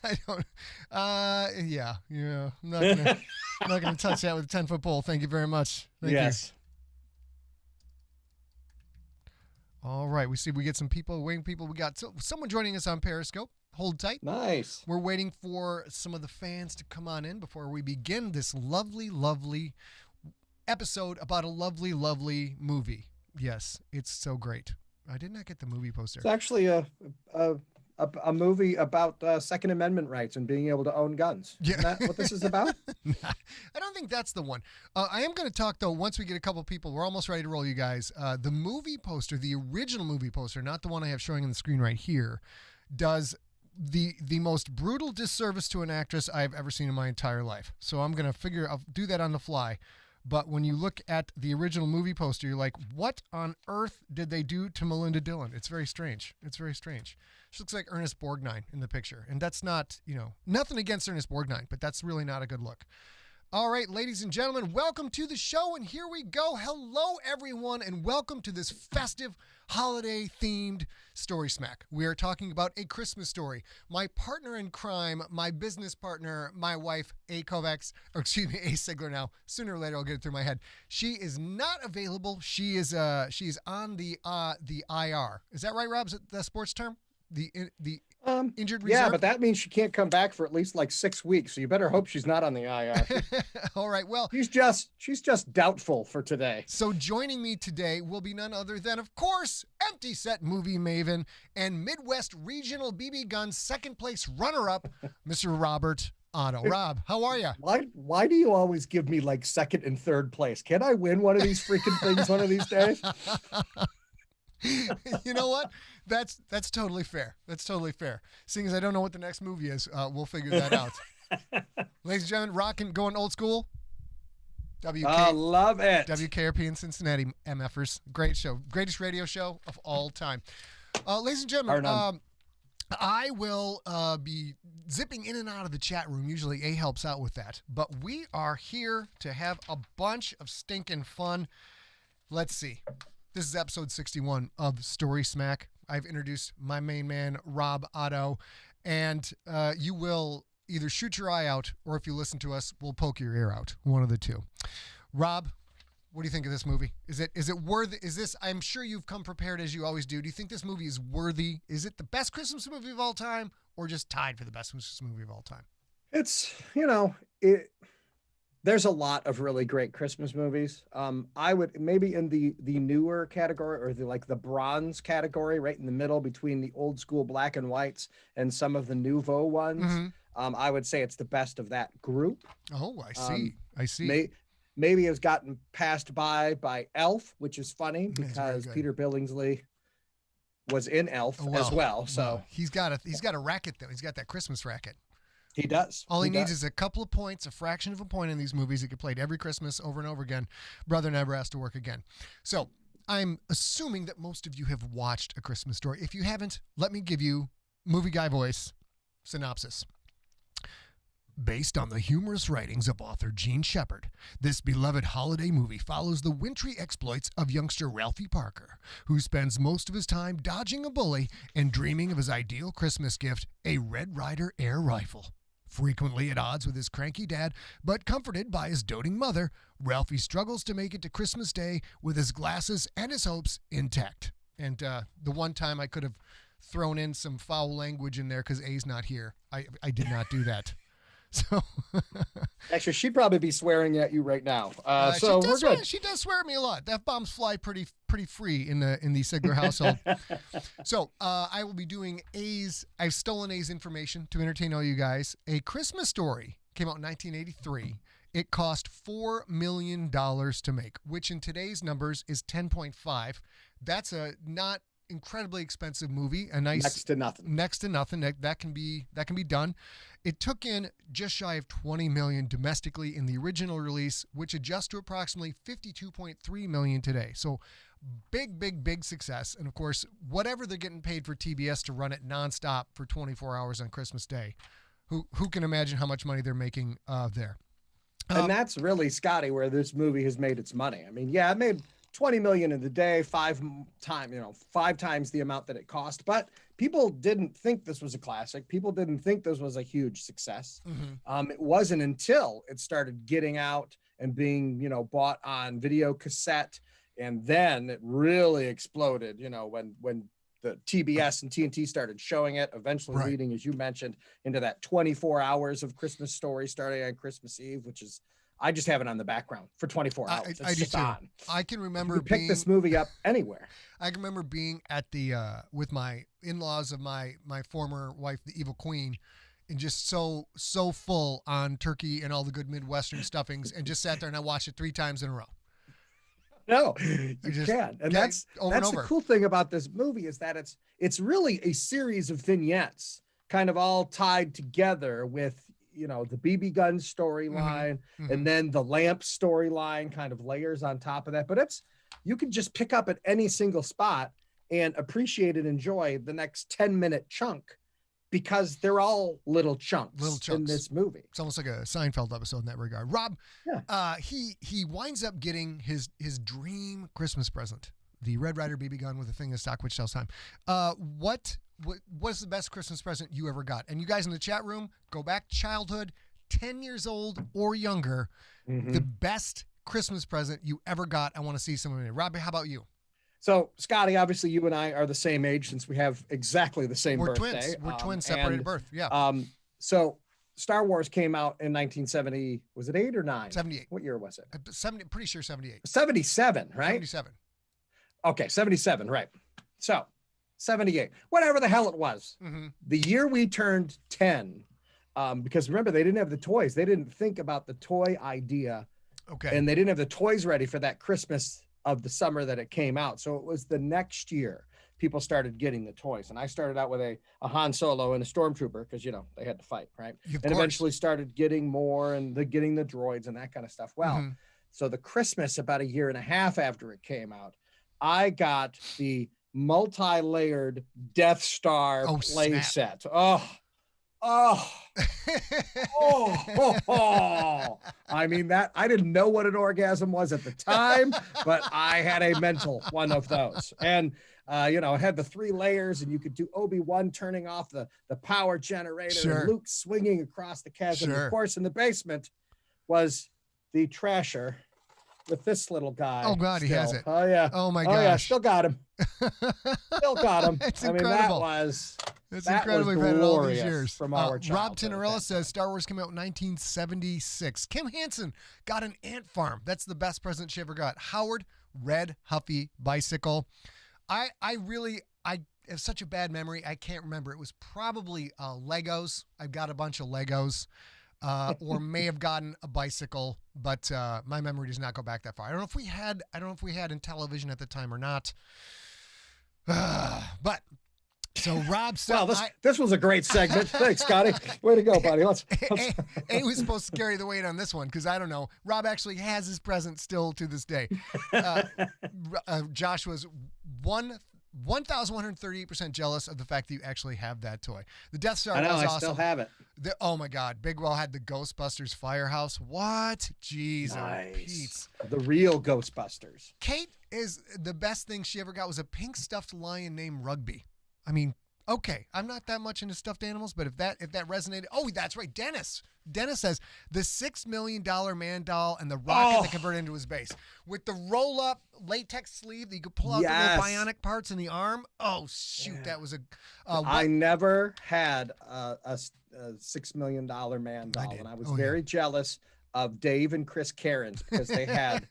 I don't. Yeah. I'm not gonna touch that with a 10-foot pole. Thank you very much. Thank you. Yes. All right, we get some people, waiting people. We got someone joining us on Periscope. Hold tight. Nice. We're waiting for some of the fans to come on in before we begin this lovely, lovely episode about a lovely, lovely movie. Yes, it's so great. I did not get the movie poster. It's actually a movie about Second Amendment rights and being able to own guns. Yeah. Isn't that what this is about? I don't think that's the one. I am going to talk, though, once we get a couple people. We're almost ready to roll, you guys. The movie poster, the original movie poster, not the one I have showing on the screen right here, does the most brutal disservice to an actress I've ever seen in my entire life. So I'm going to I'll do that on the fly. But when you look at the original movie poster, you're like, what on earth did they do to Melinda Dillon? It's very strange. It's very strange. She looks like Ernest Borgnine in the picture. And that's not, nothing against Ernest Borgnine, but that's really not a good look. All right, ladies and gentlemen, welcome to the show. And here we go. Hello, everyone, and welcome to this festive, holiday-themed StorySmack. We are talking about A Christmas Story. My partner in crime, my business partner, my wife, A Sigler now. Sooner or later, I'll get it through my head. She is not available. She's on the IR. Is that right, Rob? Is it the sports term? The injured reserve? Yeah, but that means she can't come back for at least like 6 weeks. So you better hope she's not on the IR. All right. Well, she's just doubtful for today. So joining me today will be none other than, of course, Empty Set Movie Maven and Midwest Regional BB Gun second place runner-up, Mr. Robert Otto. Rob, how are you? Why do you always give me like second and third place? Can I win one of these freaking things one of these days? You know what? That's totally fair. That's totally fair. Seeing as I don't know what the next movie is, we'll figure that out. Ladies and gentlemen, rocking, going old school. Love it. WKRP in Cincinnati, MFers. Great show. Greatest radio show of all time. Ladies and gentlemen, I will be zipping in and out of the chat room. Usually A helps out with that. But we are here to have a bunch of stinking fun. Let's see. This is episode 61 of StorySmack. I've introduced my main man, Rob Otto, and you will either shoot your eye out, or if you listen to us, we'll poke your ear out. One of the two. Rob, what do you think of this movie? Is it worthy? I'm sure you've come prepared as you always do. Do you think this movie is worthy? Is it the best Christmas movie of all time, or just tied for the best Christmas movie of all time? It's, there's a lot of really great Christmas movies. I would maybe in the newer category, or the bronze category, right in the middle between the old school black and whites and some of the nouveau ones. Mm-hmm. I would say it's the best of that group. Oh, I see. I see. Maybe it's gotten passed by Elf, which is funny because Peter Billingsley was in Elf as well. So he's got a racket though. He's got that Christmas racket. He does. All he needs is a couple of points, a fraction of a point in these movies. He get played every Christmas over and over again. Brother never has to work again. So I'm assuming that most of you have watched A Christmas Story. If you haven't, let me give you movie guy voice synopsis. Based on the humorous writings of author Gene Shepard, this beloved holiday movie follows the wintry exploits of youngster Ralphie Parker, who spends most of his time dodging a bully and dreaming of his ideal Christmas gift, a Red Ryder air rifle. Frequently at odds with his cranky dad, but comforted by his doting mother, Ralphie struggles to make it to Christmas Day with his glasses and his hopes intact. And the one time I could have thrown in some foul language in there because A's not here, I did not do that. So actually, she'd probably be swearing at you right now. So we're good. She does swear at me a lot. F-bombs fly pretty free in the Sigler household. So I will be doing A's. I've stolen A's information to entertain all you guys. A Christmas Story came out in 1983. It cost $4 million to make, which in today's numbers is 10.5. That's a not incredibly expensive movie. A nice next to nothing. That can be done. It took in just shy of 20 million domestically in the original release, which adjusts to approximately 52.3 million today. So big success. And of course, whatever they're getting paid for TBS to run it nonstop for 24 hours on Christmas Day, who can imagine how much money they're making there? And that's really, Scotty, where this movie has made its money. I mean, yeah, it made 20 million in the day, five times the amount that it cost. But people didn't think this was a classic. People didn't think this was a huge success. It wasn't until it started getting out and being, bought on video cassette. And then it really exploded, when the TBS and TNT started showing it, eventually leading, as you mentioned, into that 24 hours of Christmas Story starting on Christmas Eve, which is, I just have it on the background for 24 hours. I do too. On. I can remember pick this movie up anywhere. I can remember being at the with my in-laws of my former wife, the Evil Queen, and just so full on turkey and all the good Midwestern stuffings, and just sat there and I watched it 3 times in a row. No, you can. And that's the cool thing about this movie is that it's really a series of vignettes kind of all tied together with, the BB gun storyline and then the lamp storyline kind of layers on top of that. But you can just pick up at any single spot and appreciate and enjoy the next 10-minute chunk because they're all little chunks in this movie. It's almost like a Seinfeld episode in that regard. Rob, he winds up getting his dream Christmas present, the Red Ryder BB gun with a thing of stock which sells time. What was the best Christmas present you ever got? And you guys in the chat room, go back to childhood, 10 years old or younger, the best Christmas present you ever got. I want to see some of it. Rob, how about you? So, Scotty, obviously you and I are the same age since we have exactly the same birthday. Twins. We're twins, separated birth. Yeah. So Star Wars came out in 1970. Was it 8 or 9? 78. What year was it? Pretty sure 78. 77, right? 77. Okay, 77, right. So 78, whatever the hell it was. The year we turned 10, because remember, they didn't have the toys. They didn't think about the toy idea. Okay. And they didn't have the toys ready for that Christmas of the summer that it came out. So it was the next year people started getting the toys. And I started out with a Han Solo and a Stormtrooper because, they had to fight, right? And eventually started getting more and getting the droids and that kind of stuff. Well, so the Christmas about a year and a half after it came out, I got the multi-layered Death Star play set. I mean, that I didn't know what an orgasm was at the time, but I had a mental one of those. And it had the 3 layers, and you could do Obi-Wan turning off the power generator, and Luke swinging across the chasm. Of course, in the basement was the trasher with this little guy. Oh God, he has it. Oh yeah. Oh my gosh. Oh yeah, still got him. Still got him. It's incredible. That's incredibly bad all these years. From our Rob Tinarella says Star Wars came out in 1976. Kim Hansen got an ant farm. That's the best present she ever got. Howard, red Huffy bicycle. I have such a bad memory. I can't remember. It was probably Legos. I've got a bunch of Legos. Or may have gotten a bicycle, but my memory does not go back that far. I don't know if we had in television at the time or not. But so Rob said, "Well, this was a great segment. Thanks, Scotty. Way to go, buddy. Let's." And he was supposed to carry the weight on this one because I don't know. Rob actually has his present still to this day. Josh was 1,138% jealous of the fact that you actually have that toy. The Death Star was awesome. I still have it. Oh my God. Bigwell had the Ghostbusters firehouse. What? Jeez. Nice. The real Ghostbusters. Kate is the best thing she ever got was a pink stuffed lion named Rugby. I mean, okay, I'm not that much into stuffed animals, but if that resonated, oh, that's right, Dennis says the $6 million man doll and the rocket that converted into his base with the roll-up latex sleeve that you could pull out the little bionic parts in the arm. Oh shoot, that was I never had a $6 million man doll, and I was very jealous of Dave and Chris Cairns because they had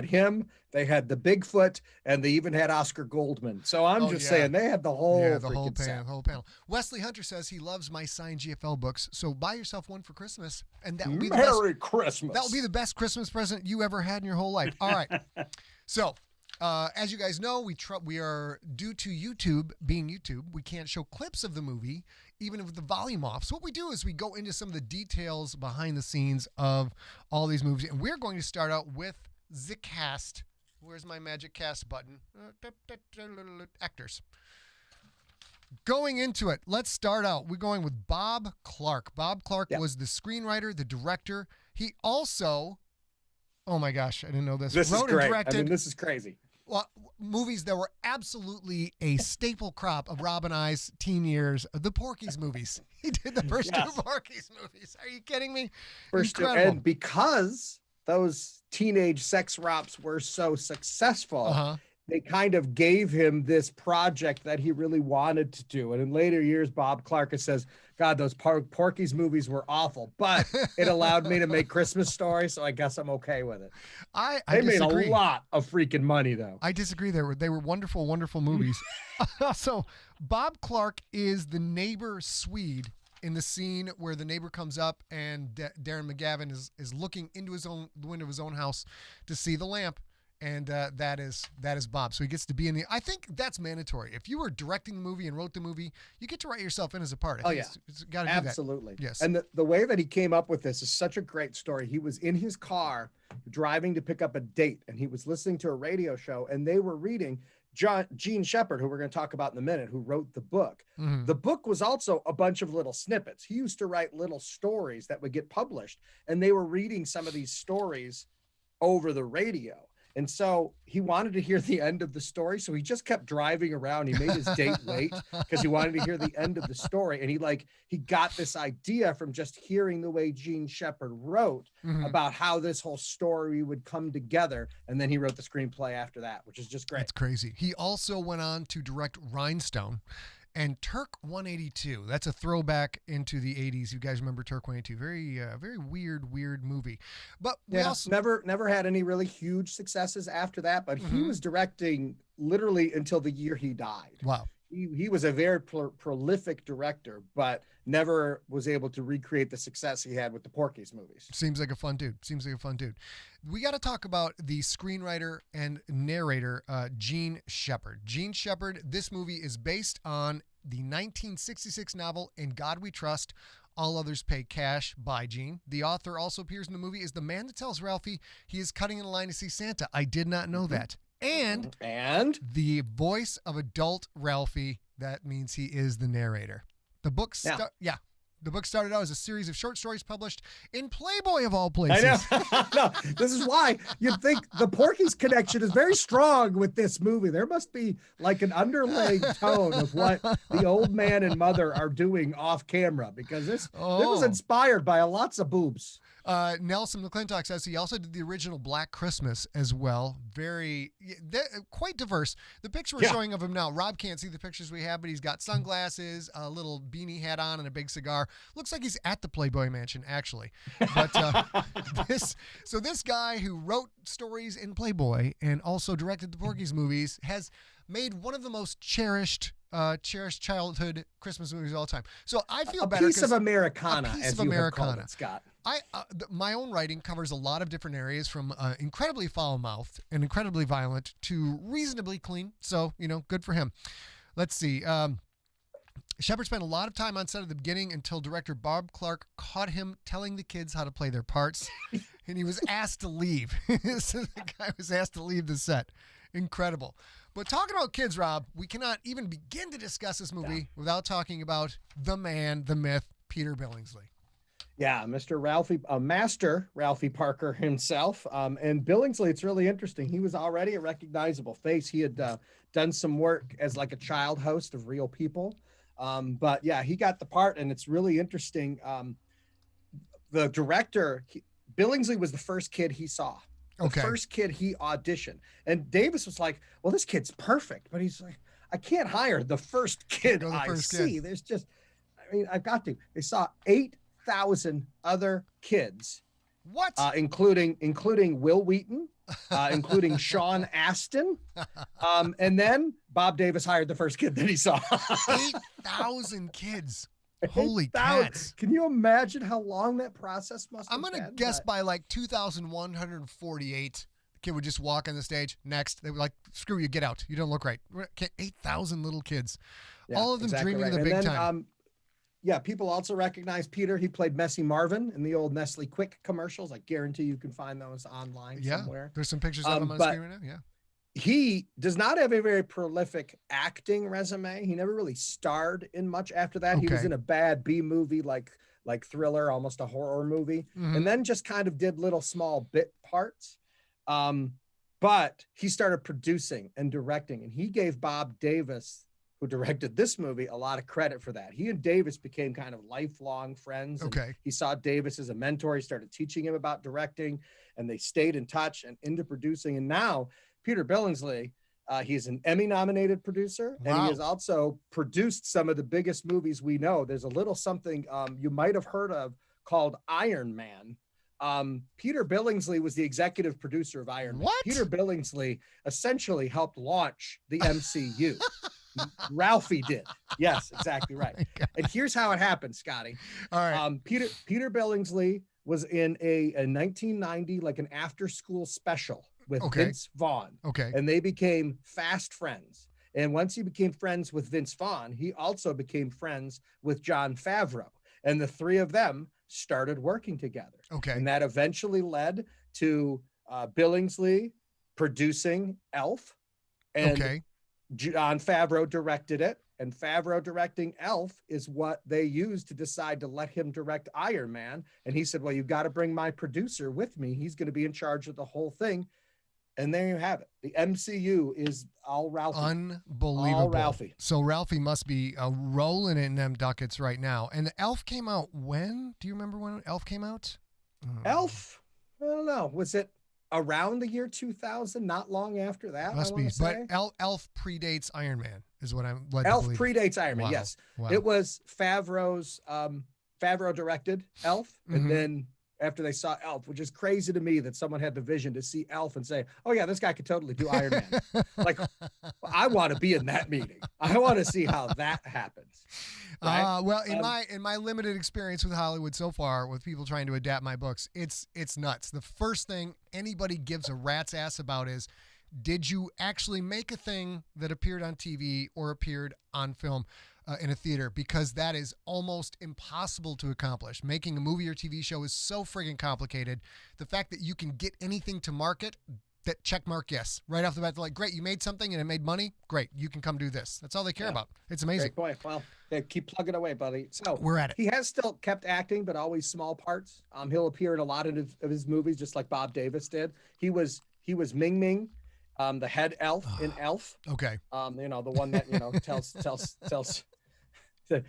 him, they had the Bigfoot, and they even had Oscar Goldman. So I'm saying they had the whole panel. Wesley Hunter says he loves my signed GFL books, so buy yourself one for Christmas, and that will be Merry Christmas. That will be the best Christmas present you ever had in your whole life. All right, so. As you guys know, we are, due to YouTube being YouTube, we can't show clips of the movie, even with the volume off. So what we do is we go into some of the details behind the scenes of all these movies. And we're going to start out with the cast. Where's my magic cast button? Actors. Going into it, let's start out. We're going with Bob Clark. Bob Clark was the screenwriter, the director. He also... Oh my gosh, I didn't know this. This is Wrote and great. directed. I mean, this is crazy. Well, movies that were absolutely a staple crop of Rob and I's teen years, the Porky's movies. He did the first two Porky's movies. Are you kidding me? First two, Incredible. and because those teenage sex romps were so successful, they kind of gave him this project that he really wanted to do. And in later years, Bob Clark says, God, those Porky's movies were awful, but it allowed me to make Christmas Story, so I guess I'm okay with it. They made a lot of freaking money, though. I disagree. They were wonderful, wonderful movies. So Bob Clark is the neighbor Swede in the scene where the neighbor comes up and Darren McGavin is looking into the window of his own house to see the lamp. And that is Bob. So he gets to be in the. I think that's mandatory. If you were directing the movie and wrote the movie, you get to write yourself in as a part. It's got to do that. Absolutely. Yes. And the way that he came up with this is such a great story. He was in his car driving to pick up a date, and he was listening to a radio show, and they were reading Gene Shepard, who we're going to talk about in a minute, who wrote the book. Mm-hmm. The book was also a bunch of little snippets. He used to write little stories that would get published, and they were reading some of these stories over the radio. And so he wanted to hear the end of the story. So he just kept driving around. He made his date late because he wanted to hear the end of the story. And he got this idea from just hearing the way Gene Shepard wrote about how this whole story would come together. And then he wrote the screenplay after that, which is just great. That's crazy. He also went on to direct Rhinestone and Turk 182. That's a throwback into the 80s. You guys remember Turk 182? Very weird movie. But we also never had any really huge successes after that, but he was directing literally until the year he died. Wow. He was a very prolific director, but never was able to recreate the success he had with the Porky's movies. Seems like a fun dude. We got to talk about the screenwriter and narrator, Gene Shepard. Gene Shepard, this movie is based on the 1966 novel In God We Trust, All Others Pay Cash by Gene. The author also appears in the movie as the man that tells Ralphie he is cutting in line to see Santa. I did not know that. And the voice of adult Ralphie, that means he is the narrator. The book started out as a series of short stories published in Playboy of all places. I know. No, this is why you'd think the Porky's connection is very strong with this movie. There must be like an underlying tone of what the old man and mother are doing off camera, because this was inspired by lots of boobs. Nelson McClintock says he also did the original Black Christmas as well. Quite diverse. The picture we're showing of him now, Rob can't see the pictures we have, but he's got sunglasses, a little beanie hat on, and a big cigar. Looks like he's at the Playboy Mansion, actually. But this guy who wrote stories in Playboy and also directed the Porky's movies has made one of the most cherished childhood Christmas movies of all time. So I feel better. A piece of Americana, as you have called it, Scott. My own writing covers a lot of different areas, from incredibly foul-mouthed and incredibly violent to reasonably clean. So, good for him. Let's see. Shepard spent a lot of time on set at the beginning until director Bob Clark caught him telling the kids how to play their parts, and he was asked to leave. So the guy was asked to leave the set. Incredible. But talking about kids, Rob, we cannot even begin to discuss this movie without talking about the man, the myth, Peter Billingsley. Yeah, Master Ralphie Parker himself. And Billingsley, it's really interesting. He was already a recognizable face. He had done some work as like a child host of Real People. But yeah, he got the part, and it's really interesting. The director, Billingsley was the first kid he saw. The first kid he auditioned. And Davis was like, well, this kid's perfect. But he's like, I can't hire the first kid I see. There's just, I've got to. They saw 8,000 other kids. What? Including Will Wheaton, including Sean Astin. And then Bob Davis hired the first kid that he saw. 8,000 kids. Holy cats. Can you imagine how long that process must have been? I'm going to guess by like 2,148, the kid would just walk on the stage. Next, they were like, screw you, get out. You don't look right. 8,000 little kids. Yeah, all of them dreaming of the big time. People also recognize Peter. He played Messy Marvin in the old Nestle Quick commercials. I guarantee you can find those online somewhere. There's some pictures of him on the screen right now. Yeah. He does not have a very prolific acting resume. He never really starred in much after that. He was in a bad B movie like like thriller, almost a horror movie, Mhm. and then just kind of did little small bit parts. But he started producing and directing, and he gave Bob Davis, who directed this movie, a lot of credit for that. He and Davis became kind of lifelong friends. And Okay. he saw Davis as a mentor. He started teaching him about directing, and they stayed in touch and into producing. And now Peter Billingsley, he's an Emmy-nominated producer, and he Wow. has also produced some of the biggest movies we know. There's a little something you might have heard of called Iron Man. Peter Billingsley was the executive producer of Iron Man. What? Peter Billingsley essentially helped launch the MCU. Ralphie did. Yes, exactly right. Oh And here's how it happened, Scotty. All right. Peter Billingsley was in a 1990, like an after-school special with Okay. Vince Vaughn. Okay. And they became fast friends. And once he became friends with Vince Vaughn, he also became friends with Jon Favreau. And the three of them started working together. Okay. And that eventually led to Billingsley producing Elf. And Okay. Jon Favreau directed it, and Favreau directing Elf is what they used to decide to let him direct Iron Man. And he said, well, you've got to bring my producer with me. He's going to be in charge of the whole thing. And there you have it. The MCU is all Ralphie. Unbelievable. All Ralphie. So Ralphie must be rolling in them ducats right now. And Elf came out when? Do you remember when Elf came out? Elf, I don't know. Was it around the year 2000? Not long after that. Must be. But Elf predates Iron Man, is what I'm led to Elf believe. predates Iron Man. Wow. Yes, Wow. it was Favreau's. Favreau directed Elf, and Mhm. then after they saw Elf, which is crazy to me that someone had the vision to see Elf and say, "Oh yeah, this guy could totally do Iron Man." Like, I want to be in that meeting. I want to see how that happens. Right? Well, in my limited experience with Hollywood so far, with people trying to adapt my books, it's nuts. The first thing anybody gives a rat's ass about is, did you actually make a thing that appeared on TV or appeared on film in a theater? Because that is almost impossible to accomplish. Making a movie or TV show is so friggin' complicated. The fact that you can get anything to market, that check mark yes right off the bat. They're like, great, you made something and it made money, great, you can come do this. That's all they care about. It's amazing. Great point. Well, they keep plugging away, buddy. So We're at it. He has still kept acting, but always small parts. He'll appear in a lot of his movies, just like Bob Davis did. He was Ming Ming, the head elf in Elf. Okay. The one that tells.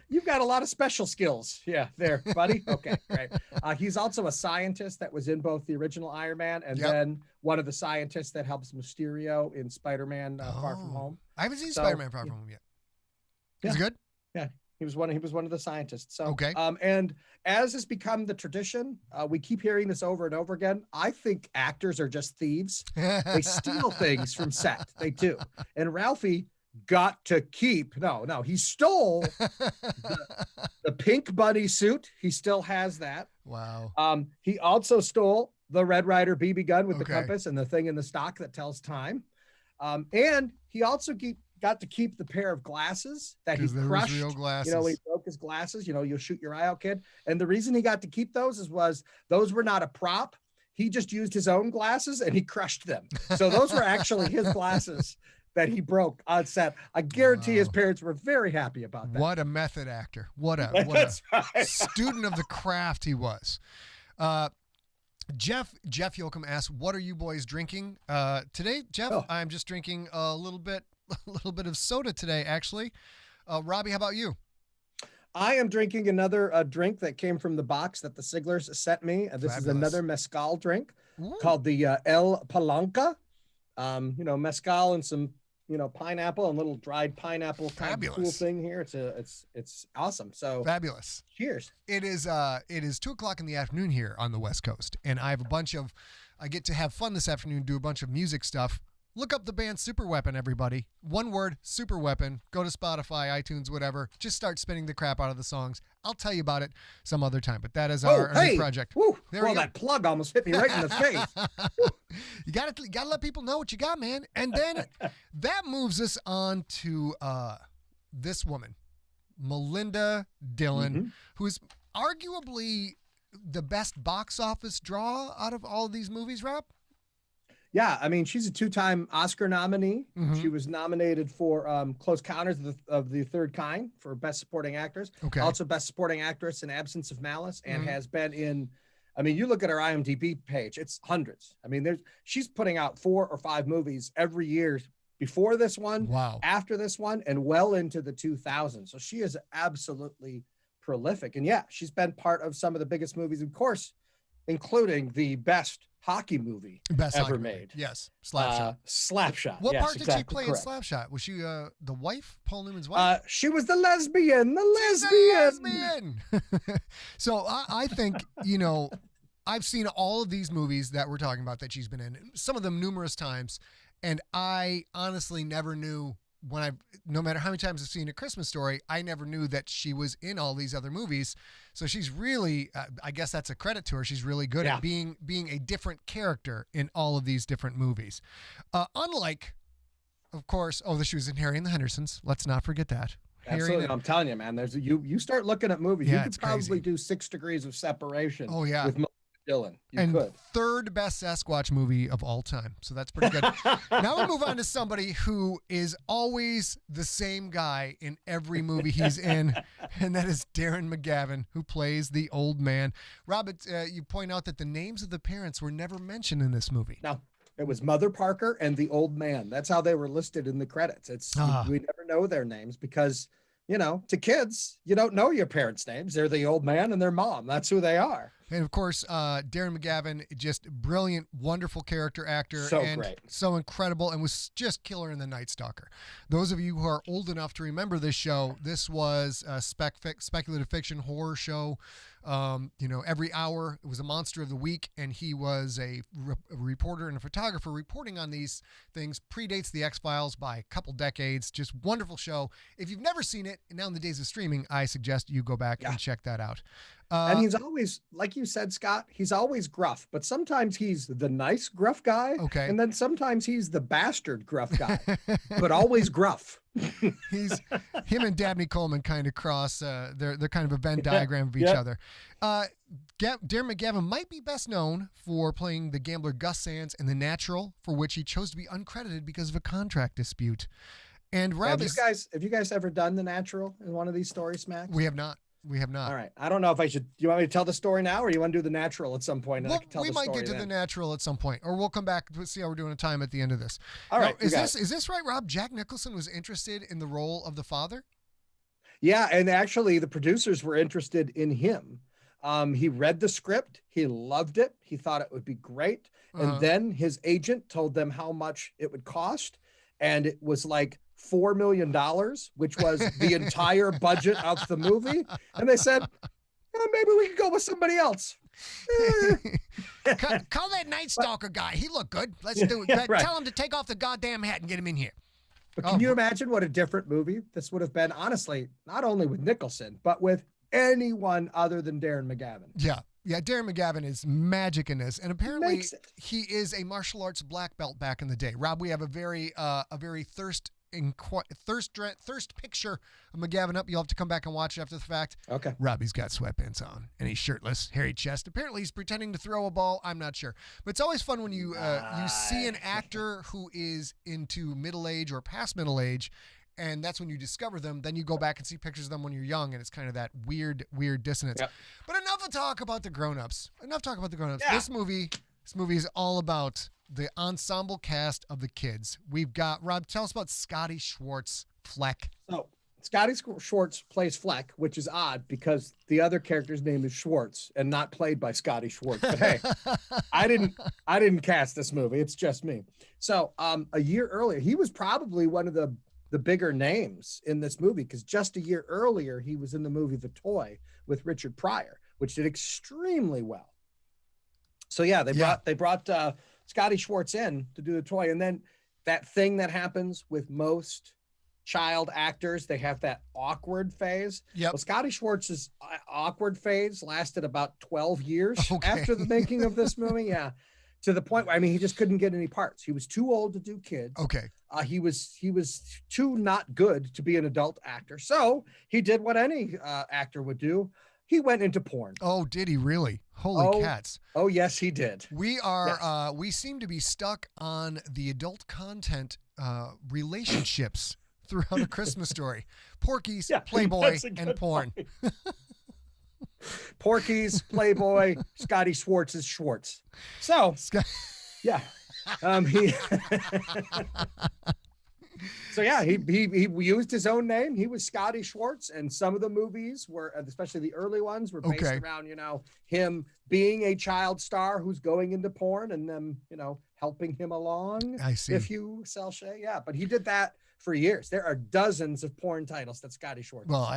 You've got a lot of special skills. Yeah, there, buddy. Okay, great. He's also a scientist that was in both the original Iron Man and then one of the scientists that helps Mysterio in Spider-Man Far From Home. I haven't seen Spider-Man Far From Home yet. Is it good? Yeah, he was one of the scientists. So okay. And as has become the tradition, we keep hearing this over and over again. I think actors are just thieves. They steal things from set. They do. And Ralphie got to keep he stole the pink bunny suit. He still has that. Wow. He also stole the Red Ryder BB gun with the compass and the thing in the stock that tells time. And he also got to keep the pair of glasses that he crushed. Real glasses. He broke his glasses. You'll shoot your eye out, kid. And the reason he got to keep those was those were not a prop. He just used his own glasses and he crushed them. So those were actually his glasses that he broke on set. I guarantee his parents were very happy about that. What a method actor. What a student of the craft he was. Jeff Yoakum asks, what are you boys drinking today? Jeff, I'm just drinking a little bit of soda today, actually. Robbie, how about you? I am drinking another drink that came from the box that the Siglers sent me. This is another mezcal drink called the El Palanca. Mezcal and some pineapple and little dried pineapple kind of cool thing here. It's awesome. So fabulous. Cheers. It is 2:00 in the afternoon here on the West Coast, and I get to have fun this afternoon, do a bunch of music stuff. Look up the band Super Weapon, everybody. One word, Super Weapon. Go to Spotify, iTunes, whatever. Just start spinning the crap out of the songs. I'll tell you about it some other time, but that is our new project. Woo. Well, that plug almost hit me right in the face. You gotta let people know what you got, man. And then that moves us on to this woman, Melinda Dillon, who is arguably the best box office draw out of all of these movies, Rob? Yeah, I mean, she's a 2-time Oscar nominee. Mhm. She was nominated for Close Encounters of the Third Kind for Best Supporting Actress. Okay. Also Best Supporting Actress in Absence of Malice, and Mhm. has been in, I mean, you look at her IMDb page, it's hundreds. I mean, she's putting out 4 or 5 movies every year before this one, Wow. after this one, and well into the 2000s. So she is absolutely prolific. And yeah, she's been part of some of the biggest movies, of course, including the best hockey movie ever made. Yes, Slapshot. Slapshot. What yes, part did exactly she play correct. in Slapshot? Was she the wife, Paul Newman's wife? She was the lesbian. She's a lesbian. So I think, you know, I've seen all of these movies that we're talking about that she's been in, some of them numerous times, and I honestly never knew no matter how many times I've seen A Christmas Story, I never knew that she was in all these other movies. So she's really, I guess that's a credit to her. She's really good at being a different character in all of these different movies. Unlike, of course, she was in Harry and the Hendersons. Let's not forget that. Absolutely. I'm telling you, man, you start looking at movies, you could probably crazy. do 6 Degrees of Separation. Oh, yeah. With Melinda Dillon. And third best Sasquatch movie of all time. So that's pretty good. Now we'll move on to somebody who is always the same guy in every movie he's in, and that is Darren McGavin, who plays the old man. Robert, you point out that the names of the parents were never mentioned in this movie. No, it was Mother Parker and the old man. That's how they were listed in the credits. We never know their names because, you know, to kids, you don't know your parents' names. They're the old man and their mom. That's who they are. And of course, Darren McGavin, just brilliant, wonderful character actor. So and great. So incredible, and was just killer in The Night Stalker. Those of you who are old enough to remember this show, this was a speculative fiction horror show. You know, every hour it was a monster of the week, and he was a reporter and a photographer reporting on these things. Predates the X-Files by a couple decades. Just wonderful show. If you've never seen it, now in the days of streaming, I suggest you go back and check that out. And he's always, like you said, Scott, he's always gruff, but sometimes he's the nice gruff guy. Okay. And then sometimes he's the bastard gruff guy, but always gruff. Him and Dabney Coleman kind of cross. They're kind of a Venn diagram of each other. Darren McGavin might be best known for playing the gambler Gus Sands in The Natural, for which he chose to be uncredited because of a contract dispute. And Rob, have you guys ever done The Natural in one of these StorySmacks? We have not. All right. I don't know if I should. Do you want me to tell the story now, or you want to do The Natural at some point? And I can tell we might get to The Natural at some point, or we'll come back to see how we're doing a time at the end of this. All right. Is this right, Rob? Jack Nicholson was interested in the role of the father? Yeah, and actually, the producers were interested in him. He read the script. He loved it. He thought it would be great. And then his agent told them how much it would cost. And it was like $4 million, which was the entire budget of the movie. And they said, maybe we could go with somebody else. Call that Night Stalker guy. He looked good. Let's do it. Yeah, right. Tell him to take off the goddamn hat and get him in here. But can you imagine what a different movie this would have been? Honestly, not only with Nicholson, but with anyone other than Darren McGavin. Yeah, Darren McGavin is magic in this, and apparently he is a martial arts black belt back in the day. Rob, we have a very thirst picture of McGavin up. You'll have to come back and watch it after the fact. Okay. Robbie's got sweatpants on and he's shirtless, hairy chest. Apparently he's pretending to throw a ball. I'm not sure, but it's always fun when you see an actor who is into middle age or past middle age. And that's when you discover them. Then you go back and see pictures of them when you're young, and it's kind of that weird dissonance. Yep. But enough talk about the grown-ups. Yeah. This movie is all about the ensemble cast of the kids. We've got, Rob, tell us about Scotty Schwartz, Fleck. So Scotty Schwartz plays Fleck, which is odd because the other character's name is Schwartz and not played by Scotty Schwartz. But hey, I didn't cast this movie. It's just me. So a year earlier, he was probably one of the bigger names in this movie, because just a year earlier he was in the movie The Toy with Richard Pryor, which did extremely well. So yeah, they brought Scotty Schwartz in to do The Toy, and then that thing that happens with most child actors, they have that awkward phase. Yep. Well, Scotty Schwartz's awkward phase lasted about 12 years after the making of this movie. Yeah. To the point where, I mean, he just couldn't get any parts. He was too old to do kids. Okay. He was too not good to be an adult actor. So he did what any actor would do. he went into porn. Oh, did he really? Holy cats. Oh, yes, he did. We we seem to be stuck on the adult content relationships throughout A Christmas Story. Porky's, Playboy, and porn. Porky's, Playboy, Scotty Schwartz's Schwartz. So, yeah. He So yeah, he used his own name. He was Scotty Schwartz, and some of the movies were, especially the early ones, were based around, him being a child star who's going into porn and them, helping him along. I see. If you shall say, yeah. But he did that for years. There are dozens of porn titles that Scotty Schwartz. Well,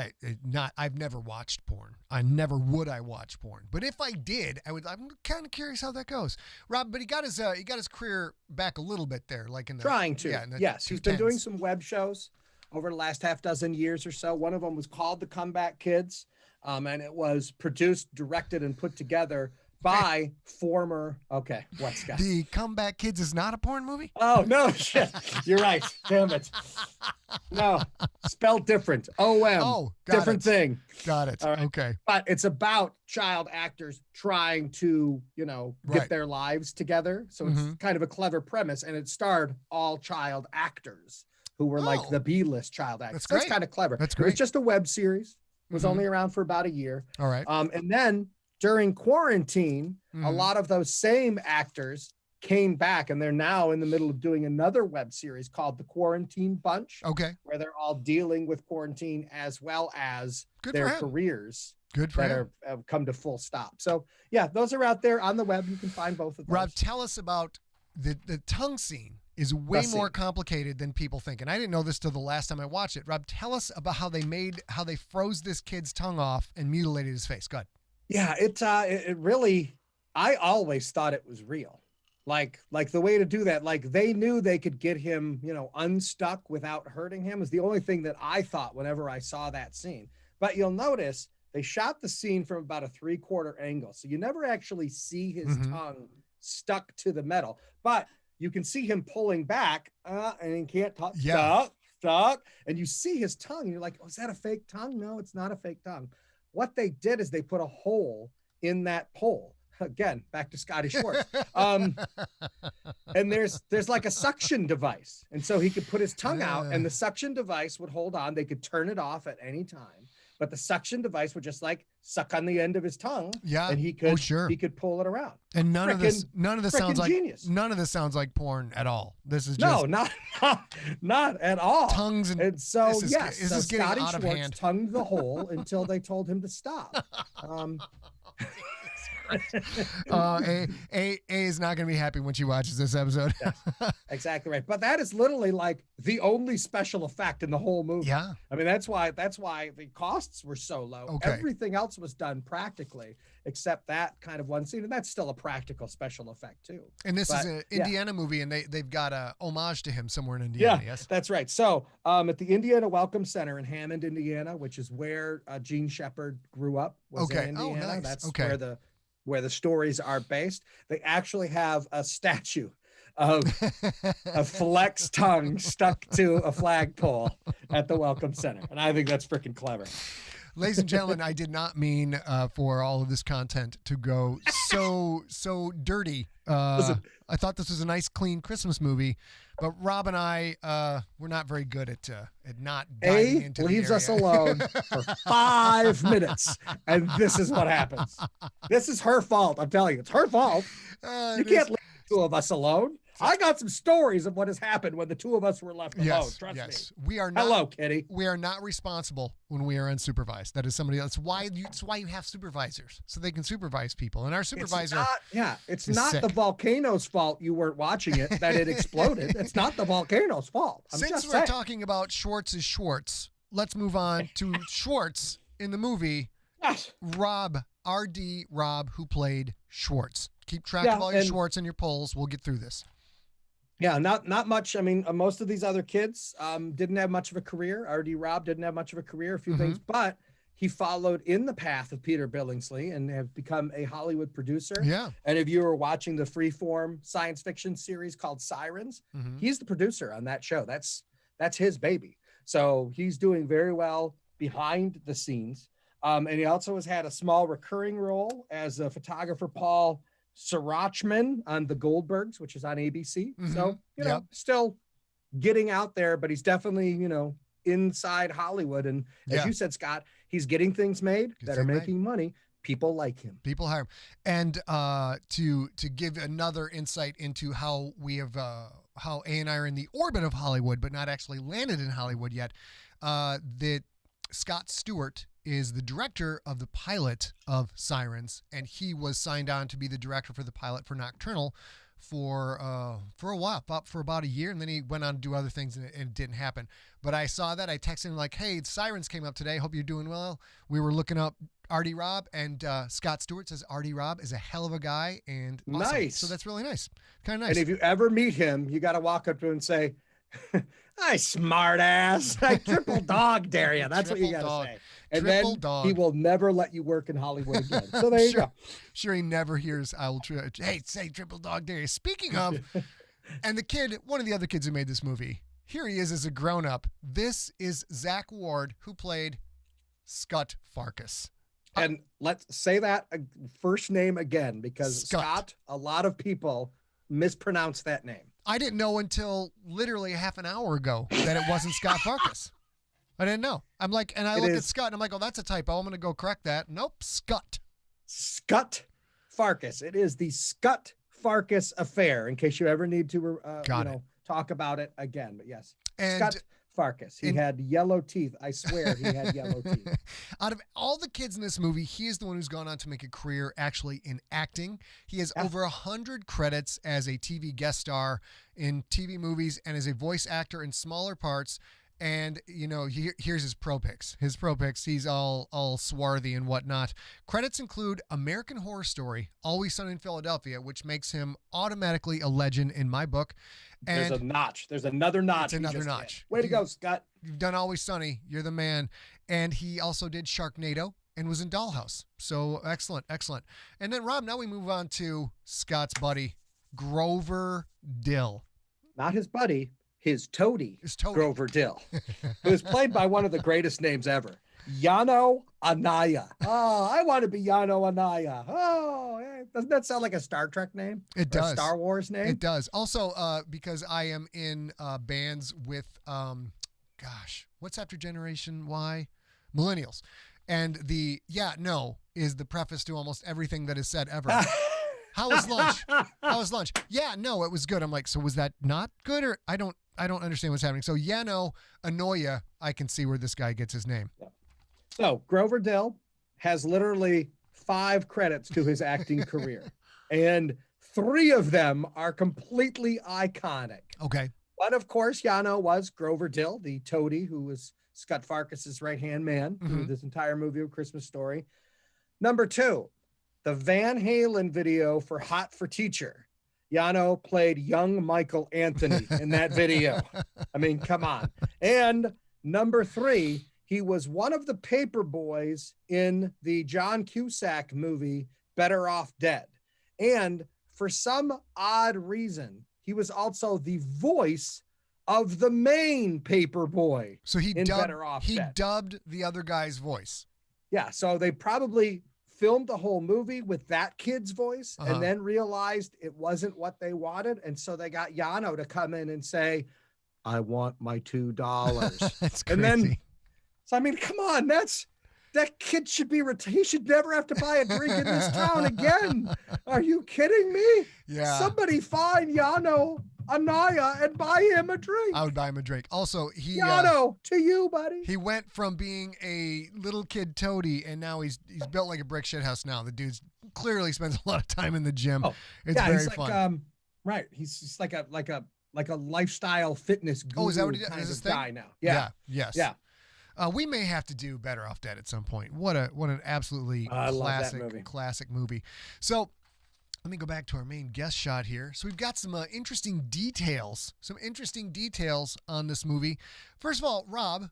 I've never watched porn. I never would I watch porn. But if I did, I'm kind of curious how that goes. Rob, but he got his career back a little bit there, like in the trying to. Yes, he's been doing some web shows over the last half dozen years or so. One of them was called The Comeback Kids, and it was produced, directed, and put together by former. Okay, what, Scott? The Comeback Kids is not a porn movie? Oh, no, shit. You're right. Damn it. No, spelled different. O-M. Oh, different thing. Got it. Right. Okay. But it's about child actors trying to, get their lives together. So it's kind of a clever premise, and it starred all child actors who were like the B-list child actors. That's kind of clever. That's great. It was just a web series. It was only around for about a year. All right. And then during quarantine, a lot of those same actors came back, and they're now in the middle of doing another web series called The Quarantine Bunch. Okay. Where they're all dealing with quarantine as well as their careers that have come to full stop. So yeah, those are out there on the web. You can find both of those. Rob, tell us about the tongue scene. Is way more complicated than people think. And I didn't know this till the last time I watched it. Rob, tell us about how they froze this kid's tongue off and mutilated his face. Go ahead. Yeah, it really, I always thought it was real. Like the way to do that, like they knew they could get him, unstuck without hurting him, is the only thing that I thought whenever I saw that scene. But you'll notice they shot the scene from about a 3/4 angle. So you never actually see his tongue stuck to the metal, but you can see him pulling back and he can't talk. Stuck. And you see his tongue and you're like, oh, is that a fake tongue? No, it's not a fake tongue. What they did is they put a hole in that pole. Again, back to Scotty Schwartz. And there's like a suction device. And so he could put his tongue out and the suction device would hold on. They could turn it off at any time. But the suction device would just like suck on the end of his tongue. Yeah. And he could pull it around. And none of this sounds like genius. None of this sounds like porn at all. This is just not at all. Tongues and so this is getting Scotty out of Schwartz hand. tongued the hole until they told him to stop. A is not going to be happy when she watches this episode. Yes, exactly right. But that is literally like the only special effect in the whole movie. Yeah. I mean, that's why the costs were so low. Okay. Everything else was done practically except that kind of one scene. And that's still a practical special effect too. And this is an Indiana movie, and they've got a homage to him somewhere in Indiana. Yeah, yes, that's right. So at the Indiana Welcome Center in Hammond, Indiana, which is where Gene Shepard grew up, was in Indiana. Oh, nice. That's where the stories are based. They actually have a statue of a Flex tongue stuck to a flagpole at the Welcome Center. And I think that's freaking clever. Ladies and gentlemen, I did not mean for all of this content to go so dirty. I thought this was a nice, clean Christmas movie, but Rob and I, we're not very good at not diving into the leaves area. us alone for 5 minutes, and this is what happens. This is her fault. I'm telling you, it's her fault. You can't leave the two of us alone. I got some stories of what has happened when the two of us were left alone. Trust me. We are not. Hello, Kitty. We are not responsible when we are unsupervised. That is somebody else. That's why you have supervisors, so they can supervise people. And our supervisor, it's not the volcano's fault you weren't watching it, that it exploded. It's not the volcano's fault. Since we're talking about Schwartz's Schwartz, let's move on to Schwartz in the movie. Yes. Rob, who played Schwartz. Keep track of all your Schwartz and your polls. We'll get through this. Yeah, not much. I mean, most of these other kids didn't have much of a career. Rob didn't have much of a career, a few things, but he followed in the path of Peter Billingsley and have become a Hollywood producer. Yeah. And if you were watching the freeform science fiction series called Sirens, he's the producer on that show. That's his baby. So he's doing very well behind the scenes. And he also has had a small recurring role as a photographer, Paul Sirachman, on The Goldbergs, which is on ABC. So, you know, still getting out there, but he's definitely, you know, inside Hollywood. And as you said, Scott, he's getting things made that are making money. People like him. People hire him. And to give another insight into how we have how A and I are in the orbit of Hollywood, but not actually landed in Hollywood yet, that Scott Stewart is the director of the pilot of Sirens, and he was signed on to be the director for the pilot for Nocturnal for a while, for about a year, and then he went on to do other things, and it didn't happen. But I saw that. I texted him like, hey, Sirens came up today. Hope you're doing well. We were looking up Artie Robb, and Scott Stewart says Artie Robb is a hell of a guy, and awesome. Nice. So that's really nice. Kind of nice. And if you ever meet him, you got to walk up to him and say, "Hi, smart ass. I triple dog dare you." That's what you got to say. And triple then dog. He will never let you work in Hollywood again. So there you go. Sure, he never hears I will hey, say triple dog dare you. Speaking of, and the kid, one of the other kids who made this movie, here he is as a grown-up. This is Zach Ward, who played Scott Farkas. And let's say that first name again, because Scott, a lot of people mispronounce that name. I didn't know until literally half an hour ago that it wasn't Scott Farkas. I didn't know. I'm like, and I look at Scott and I'm like, oh, that's a typo. I'm going to go correct that. Nope, Scott. Scott Farkas. It is the Scott Farkas affair, in case you ever need to talk about it again. But yes, and Scott Farkas. He had yellow teeth. I swear he had yellow teeth. Out of all the kids in this movie, he is the one who's gone on to make a career actually in acting. He has over 100 credits as a TV guest star in TV movies and as a voice actor in smaller parts. And, you know, here's his pro pics. He's all swarthy and whatnot. Credits include American Horror Story, Always Sunny in Philadelphia, which makes him automatically a legend in my book. And there's a notch. There's another notch. It's another notch. Way to go, Scott. You've done Always Sunny. You're the man. And he also did Sharknado and was in Dollhouse. So excellent, excellent. And then, Rob, now we move on to Scott's buddy, Grover Dill. Not his buddy. His toady, Grover Dill, who was played by one of the greatest names ever, Yano Anaya. Oh, I want to be Yano Anaya. Oh, doesn't that sound like a Star Trek name? It does. A Star Wars name? It does. Also, because I am in bands with, what's after Generation Y? Millennials. And the is the preface to almost everything that is said ever. How was lunch? Yeah, no, it was good. I'm like, so was that not good? Or I don't understand what's happening. So Yano Anoya, I can see where this guy gets his name. So Grover Dill has literally 5 credits to his acting career, and 3 of them are completely iconic. Okay. One, of course, Yano was Grover Dill, the toady who was Scott Farkas's right-hand man through this entire movie of Christmas Story. Number 2, the Van Halen video for Hot for Teacher. Yano played young Michael Anthony in that video. I mean, come on. And number 3, he was one of the paper boys in the John Cusack movie, Better Off Dead. And for some odd reason, he was also the voice of the main paper boy. So he dubbed the other guy's voice. Yeah, so they probably filmed the whole movie with that kid's voice and then realized it wasn't what they wanted. And so they got Yano to come in and say, I want my $2. That's crazy. And then, so I mean, come on, that kid should be he should never have to buy a drink in this town again. Are you kidding me? Yeah. Somebody find Yano Anaya and buy him a drink. I would buy him a drink. Also, Yano, to you, buddy. He went from being a little kid toady, and now he's built like a brick shit house now. The dude's clearly spends a lot of time in the gym. It's very fun. Right. He's just like a lifestyle fitness guru. Oh, is that what he does? Is this guy now? Yeah. Yes. Yeah. We may have to do Better Off Dead at some point. What an absolutely classic movie. So let me go back to our main guest shot here. So we've got some interesting details on this movie. First of all, Rob,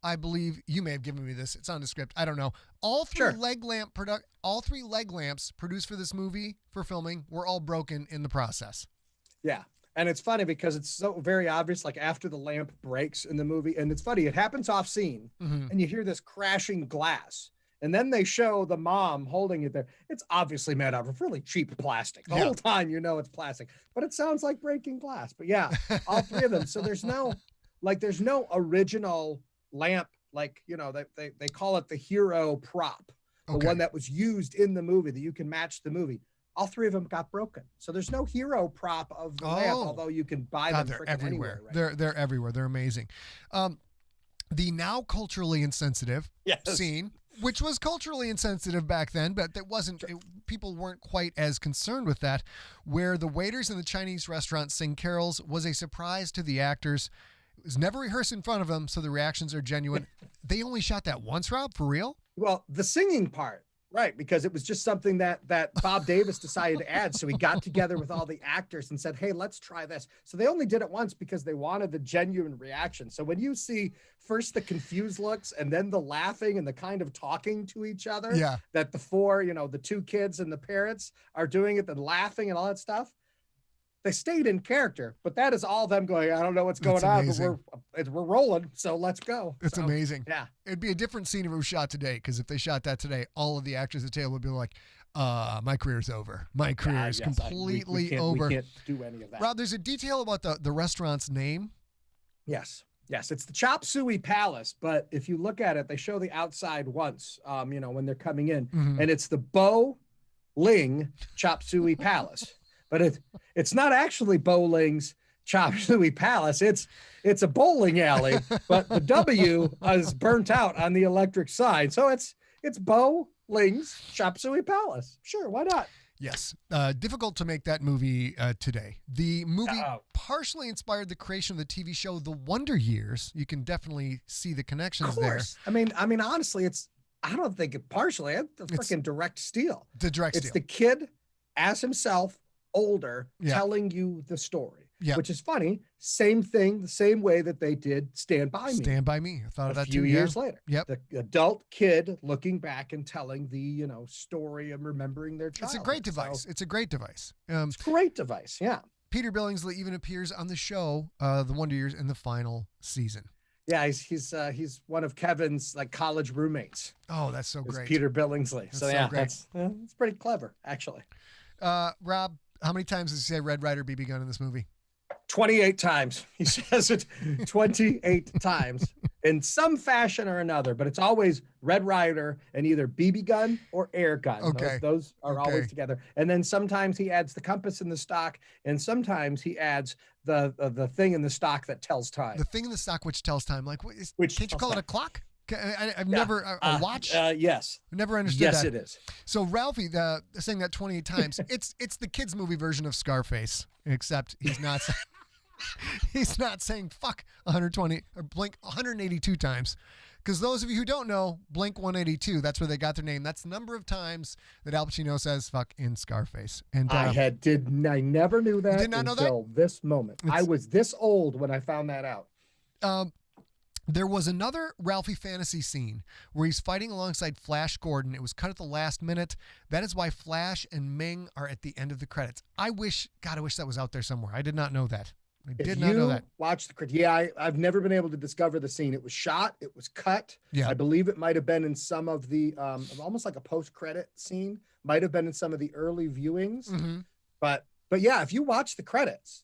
I believe you may have given me this. It's on the script. I don't know. All three leg lamps produced for this movie for filming were all broken in the process. Yeah. And it's funny because it's so very obvious, like after the lamp breaks in the movie, and it's funny, it happens off scene and you hear this crashing glass. And then they show the mom holding it there. It's obviously made out of really cheap plastic. The whole time you know it's plastic, but it sounds like breaking glass. But yeah, all three of them. So there's no original lamp, like, you know, they call it the hero prop, the one that was used in the movie that you can match the movie. All three of them got broken. So there's no hero prop of the lamp, although you can buy them they're everywhere. Right? They're everywhere. They're amazing. The now culturally insensitive scene, which was culturally insensitive back then, but that wasn't, people weren't quite as concerned with that, where the waiters in the Chinese restaurant sing carols was a surprise to the actors. It was never rehearsed in front of them, so the reactions are genuine. They only shot that once, Rob, for real? Well, the singing part, right, because it was just something that Bob Davis decided to add. So he got together with all the actors and said, hey, let's try this. So they only did it once because they wanted the genuine reaction. So when you see first the confused looks and then the laughing and the kind of talking to each other, that the four, you know, the two kids and the parents are doing it, then laughing and all that stuff, they stayed in character, but that is all them going, I don't know what's going on, but we're rolling, so let's go. It's amazing. Yeah. It'd be a different scene if it was shot today, because if they shot that today, all of the actors at the table would be like, my career's over. My career is completely over. We can't do any of that. Rob, there's a detail about the restaurant's name. Yes, it's the Chop Suey Palace, but if you look at it, they show the outside once, you know, when they're coming in, and it's the Bo Ling Chop Suey Palace. But it's not actually Bowling's Chop Suey Palace. It's a bowling alley, but the W is burnt out on the electric sign. So it's Bowling's Chop Suey Palace. Sure, why not? Yes. Difficult to make that movie today. The movie partially inspired the creation of the TV show The Wonder Years. You can definitely see the connections there. I mean, honestly, I don't think it partially. It's the freaking direct steal. It's the kid as himself, older, telling you the story, which is funny. Same thing, the same way that they did Stand By Me. Stand By Me. I thought of that 2 years later. Yep. The adult kid looking back and telling the, you know, story and remembering their childhood. It's a great device. So, it's a great device. It's a great device. Yeah. Peter Billingsley even appears on the show, The Wonder Years, in the final season. Yeah, he's one of Kevin's like college roommates. Oh, that's so great. Peter Billingsley. That's so great. It's pretty clever, actually. Rob, how many times does he say Red Ryder BB gun in this movie? 28 times. He says it 28 times in some fashion or another, but it's always Red Ryder and either BB gun or air gun. Okay. Those are always together. And then sometimes he adds the compass in the stock, and sometimes he adds the thing in the stock that tells time. The thing in the stock which tells time. Like, can't you call it a clock? I've never a watch. Yes. I never understood that. Yes, it is. So Ralphie, saying that 28 times, it's the kids' movie version of Scarface, except he's not. He's not saying fuck 120 or blink 182 times. Because those of you who don't know, Blink 182, that's where they got their name. That's the number of times that Al Pacino says fuck in Scarface. And I never knew that did not know until this moment. I was this old when I found that out. There was another Ralphie fantasy scene where he's fighting alongside Flash Gordon. It was cut at the last minute. That is why Flash and Ming are at the end of the credits. I wish that was out there somewhere. I did not know that. I did not know that. Watch the credits. Yeah, I've never been able to discover the scene. It was shot. It was cut. Yeah. I believe it might have been in some of the, almost like a post-credit scene. Might have been in some of the early viewings. Mm-hmm. But yeah, if you watch the credits,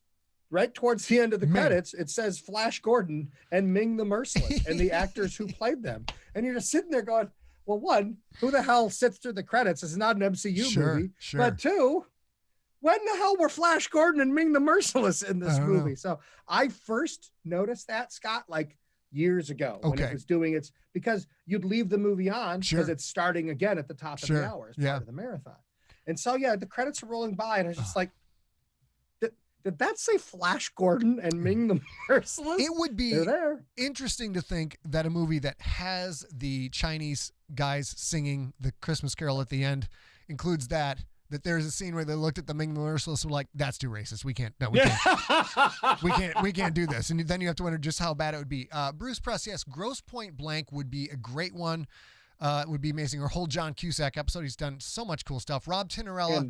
right towards the end of the credits, it says Flash Gordon and Ming the Merciless and the actors who played them. And you're just sitting there going, well, one, who the hell sits through the credits? It's not an MCU movie. Sure. But two, when the hell were Flash Gordon and Ming the Merciless in this movie? So I first noticed that, Scott, like years ago when it was doing its, because you'd leave the movie on because it's starting again at the top of the hour as part of the marathon. And so, yeah, the credits are rolling by and I was just like, did that say Flash Gordon and Ming the Merciless? It would be interesting to think that a movie that has the Chinese guys singing the Christmas Carol at the end includes that there's a scene where they looked at the Ming the Merciless and were like, that's too racist. We can't do this. And then you have to wonder just how bad it would be. Bruce Press, yes, Grosse Point Blank would be a great one. It would be amazing. Or whole John Cusack episode. He's done so much cool stuff. Rob Tinnerella's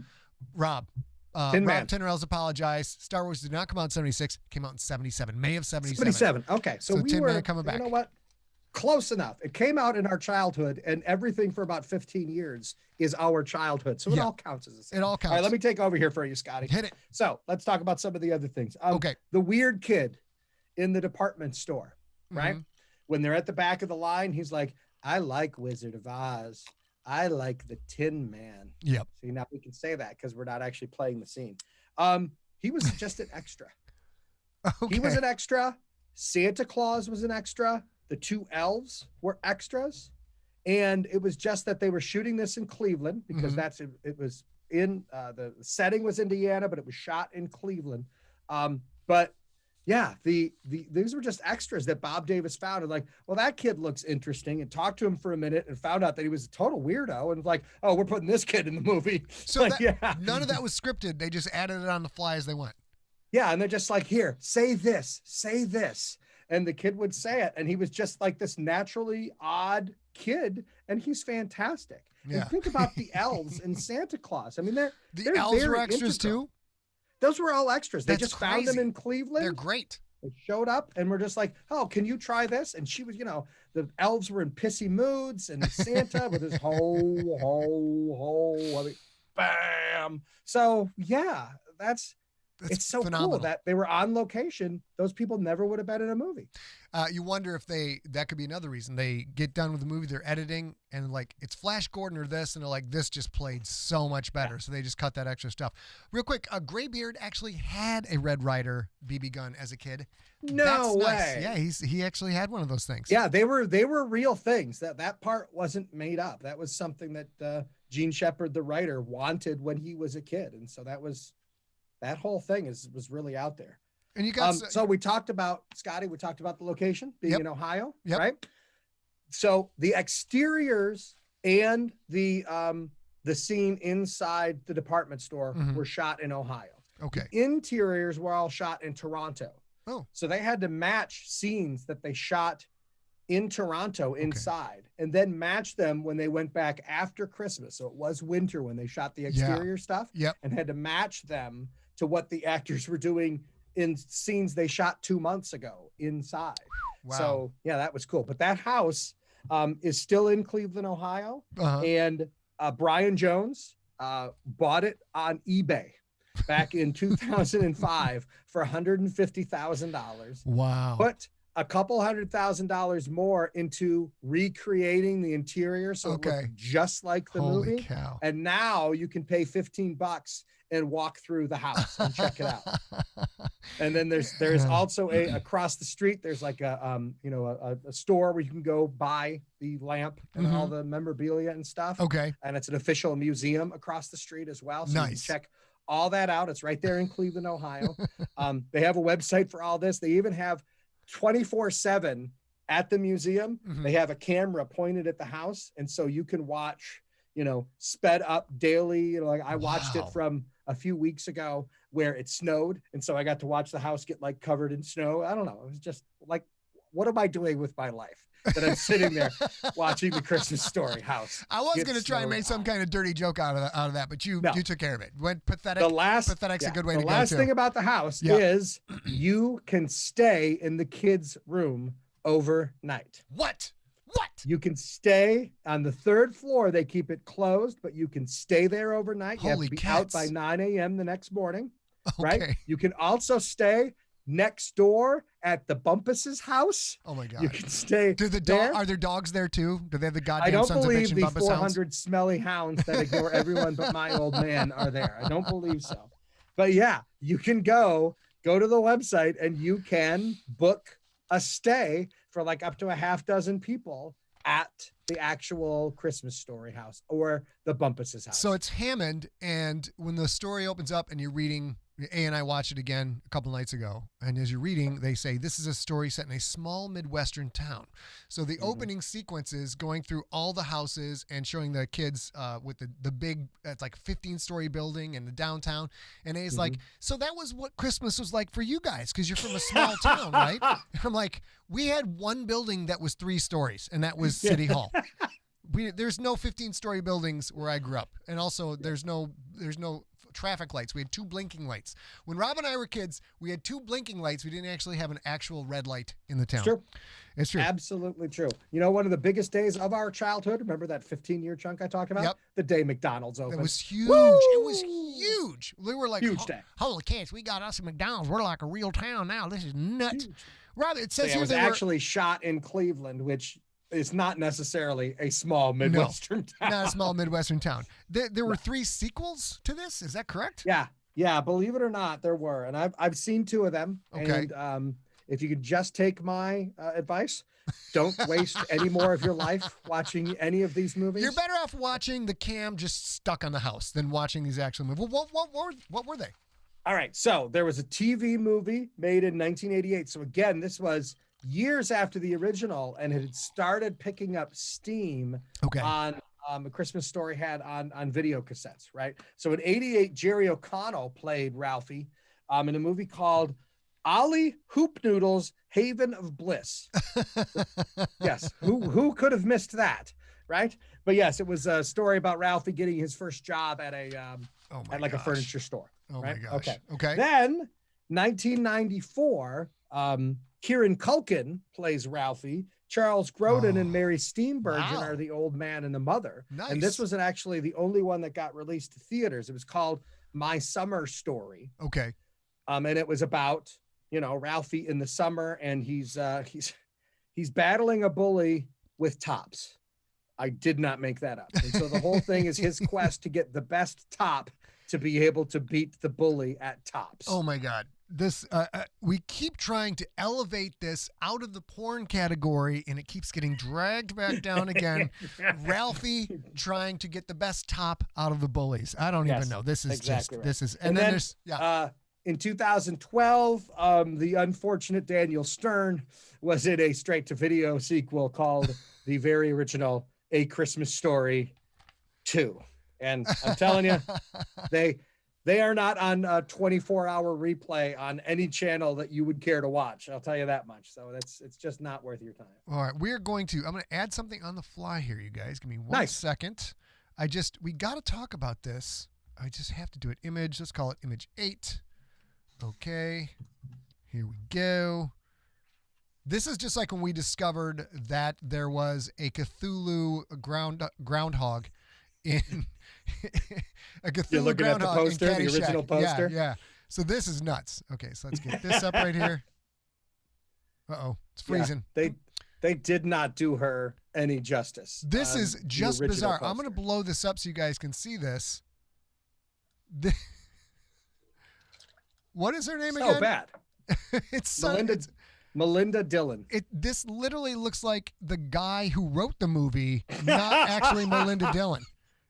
apologized. Star Wars did not come out in 76. Came out in 77. May of 77. 77. Okay. So Tin we were, Man coming back. You know what? Close enough. It came out in our childhood, and everything for about 15 years is our childhood. So it all counts as the same. It all counts. All right, let me take over here for you, Scotty. Hit it. So let's talk about some of the other things. Okay. The weird kid in the department store, right? Mhm. When they're at the back of the line, he's like, I like Wizard of Oz. I like the Tin Man. Yep. See, now we can say that because we're not actually playing the scene. He was just an extra. Okay. He was an extra. Santa Claus was an extra. The two elves were extras. And it was just that they were shooting this in Cleveland because it was in the setting was Indiana, but it was shot in Cleveland. But yeah, these were just extras that Bob Davis found, and like, well, that kid looks interesting, and talked to him for a minute and found out that he was a total weirdo, and like, oh, we're putting this kid in the movie. So like, none of that was scripted. They just added it on the fly as they went. Yeah, and they're just like, here, say this, and the kid would say it, and he was just like this naturally odd kid, and he's fantastic. Yeah. And think about the elves and Santa Claus. I mean, they're elves were very extras integral. too. Those were all extras. They That's just found them crazy. in Cleveland. They're great. They showed up and we're just like, oh, can you try this? And she was, the elves were in pissy moods, and Santa with his ho, ho, ho. I mean, bam. So yeah, it's so phenomenal. cool that they were on location. Those people never would have been in a movie. You wonder if that could be another reason. They get done with the movie, they're editing, and like, it's Flash Gordon or this, and they're like, this just played so much better. Yeah. So they just cut that extra stuff. Real quick, Graybeard actually had a Red Ryder BB gun as a kid. No way. Nice. Yeah, he actually had one of those things. Yeah, they were real things. That part wasn't made up. That was something that Gene Shepard, the writer, wanted when he was a kid, and so that whole thing was really out there. And you got so we talked about, Scotty, the location being in Ohio, right? So the exteriors and the scene inside the department store were shot in Ohio. Okay. The interiors were all shot in Toronto. Oh. So they had to match scenes that they shot in Toronto inside, and then match them when they went back after Christmas. So it was winter when they shot the exterior stuff, and had to match them to what the actors were doing in scenes they shot 2 months ago inside. Wow. So yeah, that was cool. But that house is still in Cleveland, Ohio. And Brian Jones bought it on eBay back in 2005 for $150,000. Wow. Put a couple $100,000 more into recreating the interior so it looked just like the Holy movie. Cow. And now you can pay $15 and walk through the house and check it out. And then there's also across the street, there's like a store where you can go buy the lamp and all the memorabilia and stuff. Okay. And it's an official museum across the street as well. So you can check all that out. It's right there in Cleveland, Ohio. They have a website for all this. They even have 24/7 at the museum. They have a camera pointed at the house. And so you can watch, sped up daily. Like I watched it from a few weeks ago where it snowed. And so I got to watch the house get like covered in snow. I don't know. It was just like, what am I doing with my life that I'm sitting there watching the Christmas Story house? I was going to try and make some kind of dirty joke out of that, but you took care of it. Went pathetic. Pathetic's a good way to go. The last thing about the house is you can stay in the kids' room overnight. What? You can stay on the 3rd floor. They keep it closed, but you can stay there overnight. You have to be out by 9 a.m. the next morning, right? You can also stay next door at the Bumpuses' house. Oh my God! You can stay. Are there dogs there too? Do they have the goddamn I don't sons believe of the bitchin' Bumpus 400 hounds? smelly hounds that ignore everyone but my old man are there. I don't believe so. But yeah, you can go to the website and you can book a stay for like up to a half dozen people at the actual Christmas Story house or the Bumpuses' house. So it's Hammond, and when the story opens up and you're reading, A and I watched it again a couple nights ago, and as you're reading, they say this is a story set in a small Midwestern town. So the opening sequence is going through all the houses and showing the kids with the big, it's like 15-story building in the downtown, and A's like, so that was what Christmas was like for you guys because you're from a small town, right? And I'm like, we had one building that was 3 stories, and that was City Hall. There's no 15-story buildings where I grew up, and also there's no traffic lights. We had 2 blinking lights. When Rob and I were kids, we had 2 blinking lights. We didn't actually have an actual red light in the town. It's true. It's true. Absolutely true. You know, one of the biggest days of our childhood, remember that 15-year chunk I talked about? Yep. The day McDonald's opened. It was huge. Woo! It was huge. We were like, Huge day. Holy cats, we got us a McDonald's. We're like a real town now. This is nuts. Huge. Rob, it says Yeah, here it was actually shot in Cleveland, which is not necessarily a small Midwestern town. Not a small Midwestern town. There were 3 sequels to this. Is that correct? Yeah. Believe it or not, there were, and I've seen 2 of them. Okay. And if you could just take my advice, don't waste any more of your life watching any of these movies. You're better off watching the cam just stuck on the house than watching these actual movies. What were they? All right. So there was a TV movie made in 1988. So again, this was years after the original, and it had started picking up steam on A Christmas Story had on video cassettes, right? So in 88, Jerry O'Connell played Ralphie in a movie called Ollie Hoop Noodle's Haven of Bliss. Yes. Who could have missed that? Right. But yes, it was a story about Ralphie getting his first job at a furniture store. Oh right? my gosh. Okay. Then 1994, Kieran Culkin plays Ralphie. Charles Grodin and Mary Steenburgen are the old man and the mother. Nice. And this was actually the only one that got released to theaters. It was called My Summer Story. Okay. And it was about, Ralphie in the summer, and he's battling a bully with tops. I did not make that up. And so the whole thing is his quest to get the best top to be able to beat the bully at tops. Oh my God. This we keep trying to elevate this out of the porn category, and it keeps getting dragged back down again. Ralphie trying to get the best top out of the bullies. I don't even know. This is exactly just right. this is, and then there's in 2012, the unfortunate Daniel Stern was in a straight-to-video sequel called the very original A Christmas Story 2. And I'm telling you, they are not on a 24-hour replay on any channel that you would care to watch. I'll tell you that much. So it's just not worth your time. All right, I'm going to add something on the fly here, you guys. Give me one second. We got to talk about this. I just have to do it. Image, let's call it image 8. Okay, here we go. This is just like when we discovered that there was a Cthulhu groundhog in a Cthulhu You're looking at the groundhog poster, in the original poster? Yeah. So this is nuts. Okay, so let's get this up right here. Uh-oh, it's freezing. Yeah, they did not do her any justice. This is just bizarre. I'm going to blow this up so you guys can see this. What is her name again? Oh, bad. It's Melinda Dillon. This literally looks like the guy who wrote the movie, not actually Melinda Dillon.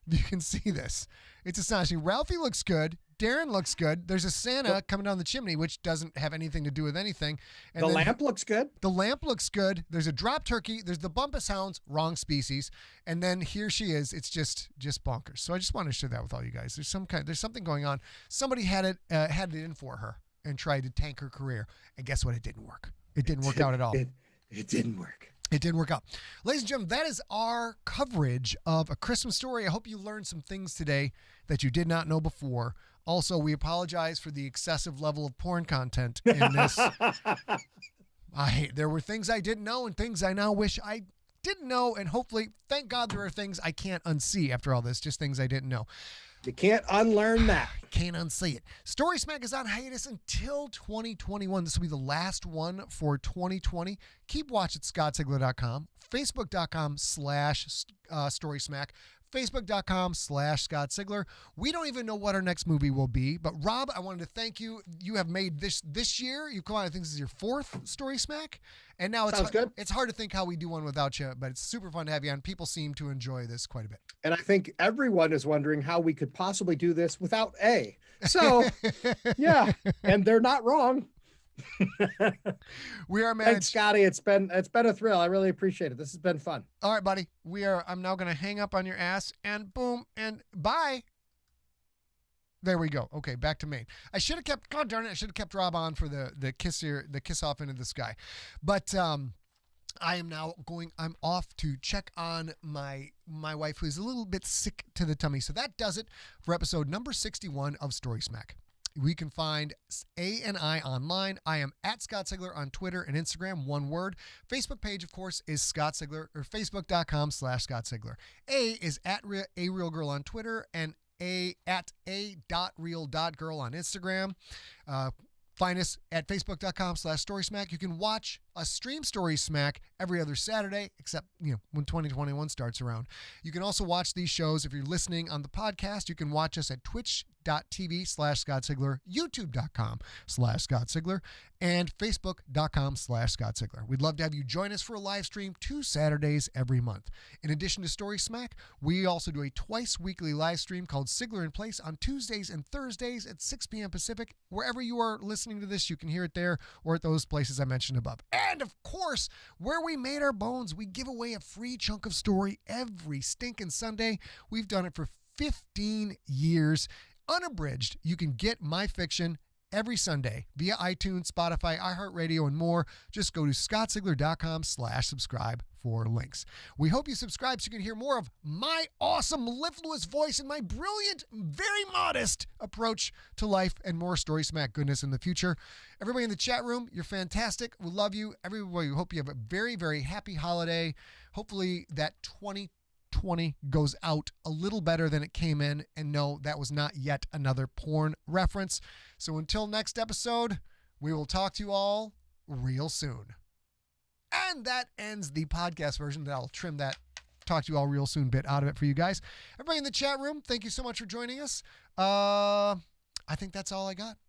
You can see this. It's astonishing. Ralphie looks good. Darren looks good. There's a Santa coming down the chimney, which doesn't have anything to do with anything. And the lamp looks good. The lamp looks good. There's a drop turkey. There's the bumpus hounds, wrong species. And then here she is. It's just bonkers. So I just want to share that with all you guys. There's something going on. Somebody had it in for her and tried to tank her career. And guess what? It didn't work. It didn't work out at all. It didn't work. It didn't work out. Ladies and gentlemen, that is our coverage of A Christmas Story. I hope you learned some things today that you did not know before. Also, we apologize for the excessive level of porn content in this. There were things I didn't know and things I now wish I didn't know. And hopefully, thank God there are things I can't unsee after all this, just things I didn't know. You can't unlearn that. Can't unsee it. StorySmack is on hiatus until 2021. This will be the last one for 2020. Keep watching ScottSigler.com, Facebook.com/StorySmack, Facebook.com/Scott Sigler. We don't even know what our next movie will be, but Rob, I wanted to thank you. You have made this year. You've come on, I think this is your 4th StorySmack. And now it's hard to think how we do one without you, but it's super fun to have you on. People seem to enjoy this quite a bit. And I think everyone is wondering how we could possibly do this without A. So, yeah, and they're not wrong. We are managed. Thanks, Scotty. It's been a thrill. I really appreciate it. This has been fun. All right, buddy. I'm now going to hang up on your ass and boom and bye. There we go. Okay, back to Maine. I should have kept Rob on for the kiss off into the sky. But I'm off to check on my wife, who is a little bit sick to the tummy. So that does it for episode number 61 of StorySmack. We can find A and I online. I am at Scott Sigler on Twitter and Instagram, one word. Facebook page, of course, is Scott Sigler, or facebook.com/Scott Sigler. A is at ARealGirl on Twitter and at a.real.girl on Instagram. Find us at facebook.com/StorySmack. You can watch us stream StorySmack every other Saturday, except, when 2021 starts around. You can also watch these shows. If you're listening on the podcast, you can watch us at twitch.tv/Scott Sigler, youtube.com/Scott Sigler, and facebook.com/Scott Sigler. We'd love to have you join us for a live stream 2 Saturdays every month. In addition to StorySmack, we also do a twice weekly live stream called Sigler in Place on Tuesdays and Thursdays at 6 p.m. Pacific. Wherever you are listening to this, you can hear it there or at those places I mentioned above. And of course, where we made our bones, we give away a free chunk of story every stinking Sunday. We've done it for 15 years. Unabridged, you can get my fiction every Sunday via iTunes, Spotify, iHeartRadio, and more. Just go to scottsigler.com/subscribe for links. We hope you subscribe so you can hear more of my awesome, mellifluous voice and my brilliant, very modest approach to life and more StorySmack goodness in the future. Everybody in the chat room, you're fantastic. We love you. Everybody, we hope you have a very, very happy holiday. Hopefully that 2020 goes out a little better than it came in. And no, that was not yet another porn reference. So until next episode, we will talk to you all real soon. And that ends the podcast version. I'll trim that talk to you all real soon bit out of it for you guys. Everybody in the chat room, thank you so much for joining us. I think that's all I got.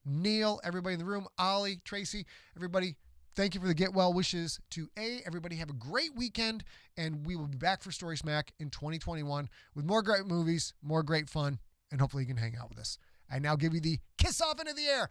Neil, everybody in the room, Ollie, Tracy, everybody, thank you for the get well wishes to everybody. Have a great weekend, and we will be back for StorySmack in 2021 with more great movies, more great fun, and hopefully you can hang out with us. I now give you the kiss off into the air.